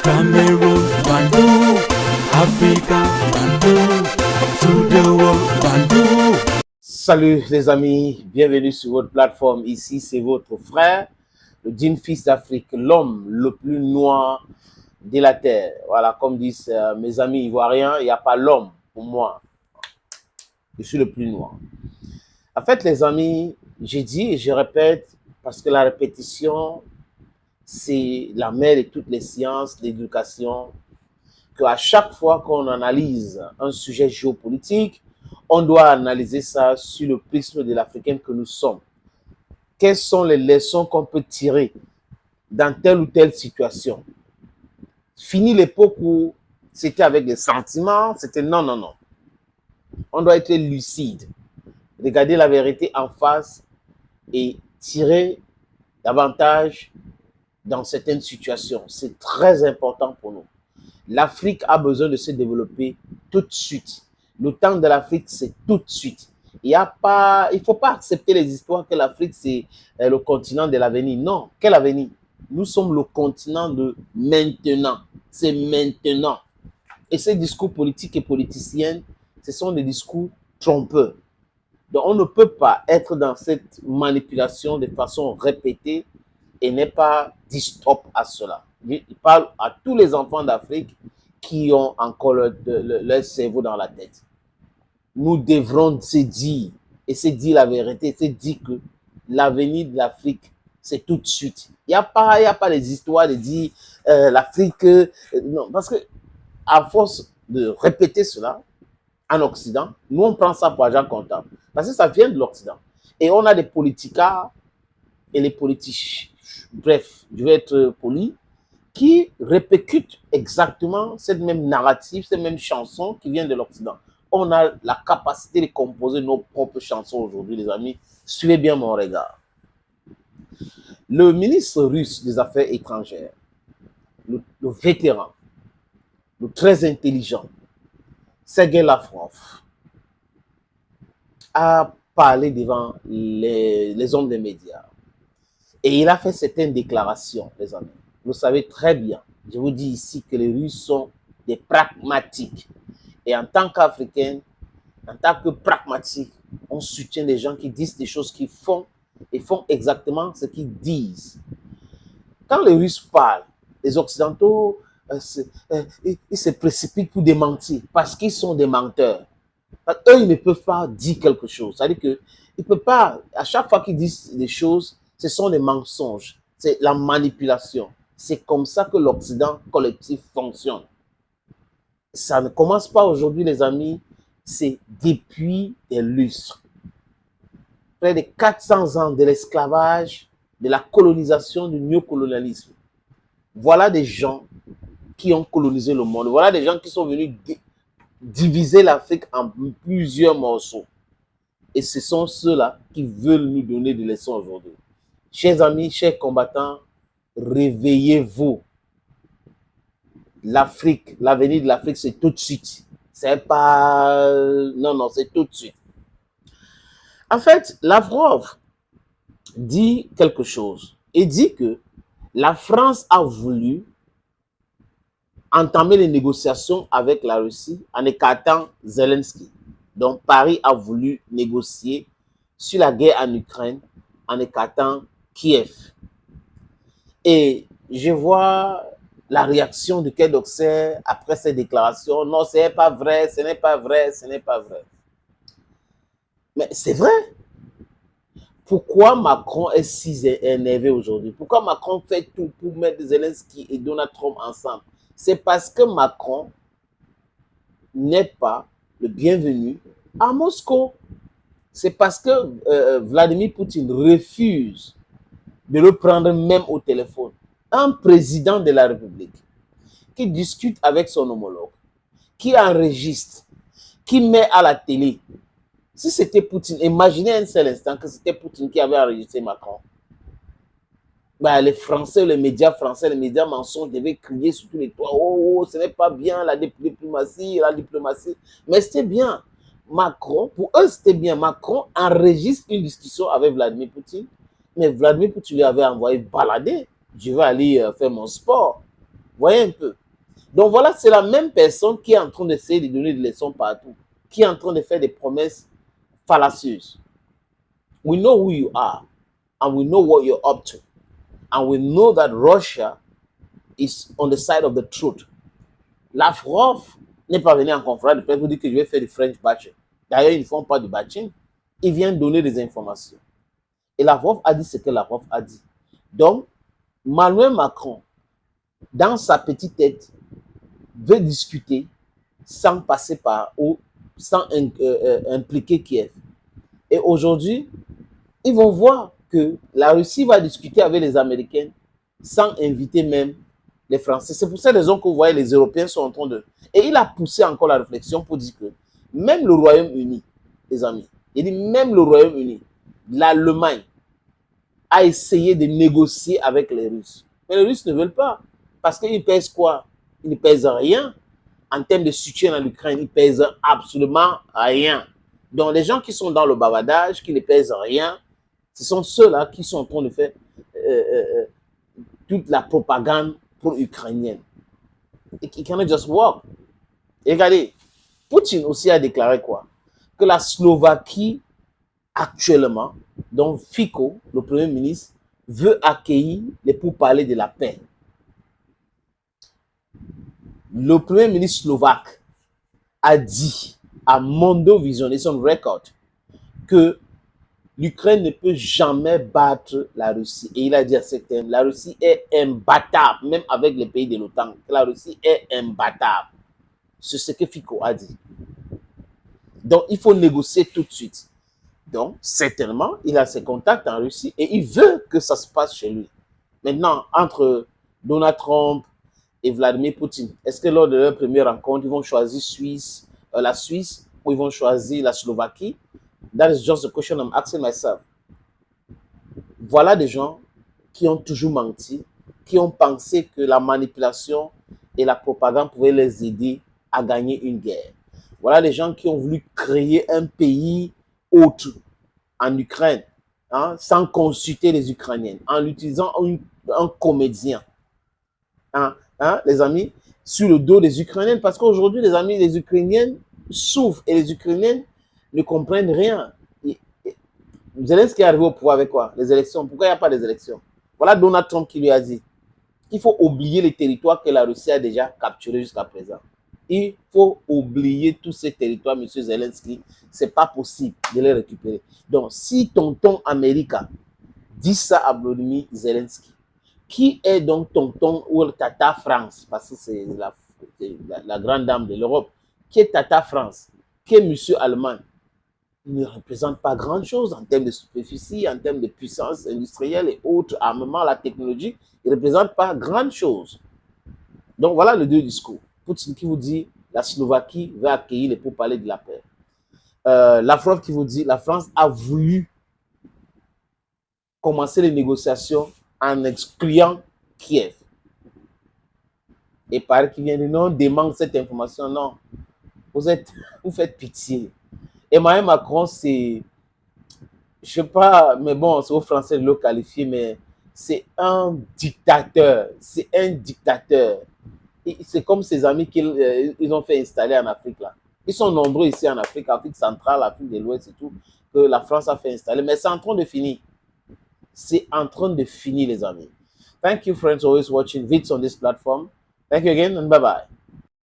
Cameroon, Bandung, Africa, Bandung, to the world, Bandung. Salut les amis, bienvenue sur votre plateforme. Ici, c'est votre frère, le Djinn Fils d'Afrique, l'homme le plus noir de la terre. Voilà, comme disent mes amis ivoiriens, il n'y a pas l'homme pour moi. Je suis le plus noir. En fait, les amis, j'ai dit et je répète, parce que la répétition, c'est la mère de toutes les sciences, l'éducation, qu'à chaque fois qu'on analyse un sujet géopolitique, on doit analyser ça sur le prisme de l'Africain que nous sommes. Quelles sont les leçons qu'on peut tirer dans telle ou telle situation? Fini l'époque où c'était avec des sentiments, c'était non, non, non. On doit être lucide, regarder la vérité en face et tirer davantage dans certaines situations. C'est très important pour nous. L'Afrique a besoin de se développer tout de suite. Le temps de l'Afrique, c'est tout de suite. Il ne faut pas accepter les histoires que l'Afrique, c'est le continent de l'avenir. Non, quel avenir? Nous sommes le continent de maintenant. C'est maintenant. Et ces discours politiques et politiciens, ce sont des discours trompeurs. Donc, on ne peut pas être dans cette manipulation de façon répétée et n'est pas dit stop à cela. Il parle à tous les enfants d'Afrique qui ont encore leur cerveau dans la tête. Nous devrons se dire, et se dire la vérité, se dire que l'avenir de l'Afrique, c'est tout de suite. Il n'y a pas les histoires de dire l'Afrique, non, parce que à force de répéter cela en Occident, nous on prend ça pour agent comptable, parce que ça vient de l'Occident. Et on a des politicards et les politiques, bref, je vais être poli, qui répercutent exactement cette même narrative, cette même chanson qui vient de l'Occident. On a la capacité de composer nos propres chansons aujourd'hui, les amis. Suivez bien mon regard. Le ministre russe des Affaires étrangères, le vétéran, le très intelligent, Sergei Lavrov, a parlé devant les hommes des médias. Et il a fait certaines déclarations, les amis. Vous savez très bien, je vous dis ici que les Russes sont des pragmatiques. Et en tant qu'Africains, en tant que pragmatiques, on soutient des gens qui disent des choses qu'ils font et font exactement ce qu'ils disent. Quand les Russes parlent, les Occidentaux, ils se précipitent pour démentir parce qu'ils sont des menteurs. Eux, ils ne peuvent pas dire quelque chose. C'est-à-dire qu'ils ne peuvent pas, à chaque fois qu'ils disent des choses, ce sont des mensonges. C'est la manipulation. C'est comme ça que l'Occident collectif fonctionne. Ça ne commence pas aujourd'hui, les amis. C'est depuis des lustres. Près de 400 ans de l'esclavage, de la colonisation, du néocolonialisme. Voilà des gens qui ont colonisé le monde. Voilà des gens qui sont venus diviser l'Afrique en plusieurs morceaux. Et ce sont ceux-là qui veulent nous donner des leçons aujourd'hui. Chers amis, chers combattants, réveillez-vous. L'Afrique, l'avenir de l'Afrique, c'est tout de suite. C'est pas... Non, non, c'est tout de suite. En fait, Lavrov dit quelque chose. Il dit que la France a voulu entamer les négociations avec la Russie en écartant Zelensky. Donc, Paris a voulu négocier sur la guerre en Ukraine en écartant Kiev. Et je vois la réaction du Quai d'Orsay après ces déclarations. Non, ce n'est pas vrai, ce n'est pas vrai, ce n'est pas vrai. Mais c'est vrai. Pourquoi Macron est si énervé aujourd'hui? Pourquoi Macron fait tout pour mettre Zelensky et Donald Trump ensemble? C'est parce que Macron n'est pas le bienvenu à Moscou. C'est parce que Vladimir Poutine refuse de le prendre même au téléphone. Un président de la République qui discute avec son homologue, qui enregistre, qui met à la télé. Si c'était Poutine, imaginez un seul instant que c'était Poutine qui avait enregistré Macron. Ben, les Français, les médias français, les médias mensonges devaient crier sur tous les toits. Oh, ce n'est pas bien la diplomatie, la diplomatie. Mais c'était bien. Macron, pour eux, c'était bien. Macron enregistre une discussion avec Vladimir Poutine. Mais Vladimir Poutine lui avait envoyé balader. Je vais aller faire mon sport. Voyez un peu. Donc voilà, c'est la même personne qui est en train d'essayer de donner des leçons partout, qui est en train de faire des promesses fallacieuses. We know who you are, and we know what you're up to, and we know that Russia is on the side of the truth. Lavrov n'est pas venu en conférence de presse pour dire que je vais faire du French batching. D'ailleurs, ils ne font pas du batching. Ils viennent donner des informations. Et Lavrov a dit ce que Lavrov a dit. Donc, Emmanuel Macron, dans sa petite tête, veut discuter sans passer par ou sans impliquer Kiev. Et aujourd'hui, ils vont voir que la Russie va discuter avec les Américains sans inviter même les Français. C'est pour cette raison que vous voyez les Européens sont en train de... Et il a poussé encore la réflexion pour dire que même le Royaume-Uni, les amis, il dit même le Royaume-Uni, l'Allemagne a essayé de négocier avec les Russes. Mais les Russes ne veulent pas. Parce qu'ils pèsent quoi? Ils ne pèsent rien. En termes de soutien à l'Ukraine, ils pèsent absolument rien. Donc les gens qui sont dans le bavardage, qui ne pèsent rien, ce sont ceux-là qui sont en train de faire toute la propagande pro-ukrainienne. It cannot just work. Et regardez, Poutine aussi a déclaré quoi? Que la Slovaquie, actuellement, donc Fico, le Premier ministre, veut accueillir les pourparlers de la paix. Le Premier ministre slovaque a dit à Mondo Vision, et son record, que l'Ukraine ne peut jamais battre la Russie. Et il a dit à ce terme, la Russie est imbattable, même avec les pays de l'OTAN. La Russie est imbattable. C'est ce que Fico a dit. Donc, il faut négocier tout de suite. Donc, certainement, il a ses contacts en Russie et il veut que ça se passe chez lui. Maintenant, entre Donald Trump et Vladimir Poutine, est-ce que lors de leur première rencontre, ils vont choisir la Suisse ou ils vont choisir la Slovaquie? That is just the question I'm asking myself. Voilà des gens qui ont toujours menti, qui ont pensé que la manipulation et la propagande pouvaient les aider à gagner une guerre. Voilà des gens qui ont voulu créer un pays autre en Ukraine, hein, sans consulter les Ukrainiens, en utilisant un comédien, hein, les amis, sur le dos des Ukrainiens. Parce qu'aujourd'hui, les amis, les Ukrainiens souffrent et les Ukrainiens ne comprennent rien. Zelensky est arrivé au pouvoir avec quoi? Les élections. Pourquoi il n'y a pas des élections? Voilà Donald Trump qui lui a dit qu'il faut oublier les territoires que la Russie a déjà capturés jusqu'à présent. Il faut oublier tous ces territoires, M. Zelensky. Ce n'est pas possible de les récupérer. Donc, si tonton Américain dit ça à Volodymyr Zelensky, qui est donc tonton ou Tata France, parce que c'est la grande dame de l'Europe, qui est Tata France, qui est monsieur Allemagne, il ne représente pas grand-chose en termes de superficie, en termes de puissance industrielle et autres armements, la technologie, il ne représente pas grand-chose. Donc voilà le deux discours. Poutine qui vous dit la Slovaquie va accueillir les pourparlers de la paix. Lavrov qui vous dit la France a voulu commencer les négociations en excluant Kiev. Et par qui vient de non, demande cette information. Non, vous faites pitié. Emmanuel Macron, c'est, je sais pas, mais bon, c'est aux Français de le qualifier, mais c'est un dictateur. C'est un dictateur. C'est comme ses amis qu'ils ont fait installer en Afrique là. Ils sont nombreux ici en Afrique, Afrique centrale, Afrique de l'Ouest et tout, que la France a fait installer. Mais c'est en train de finir. C'est en train de finir, les amis. Thank you, friends, always watching vids on this platform. Thank you again and bye-bye.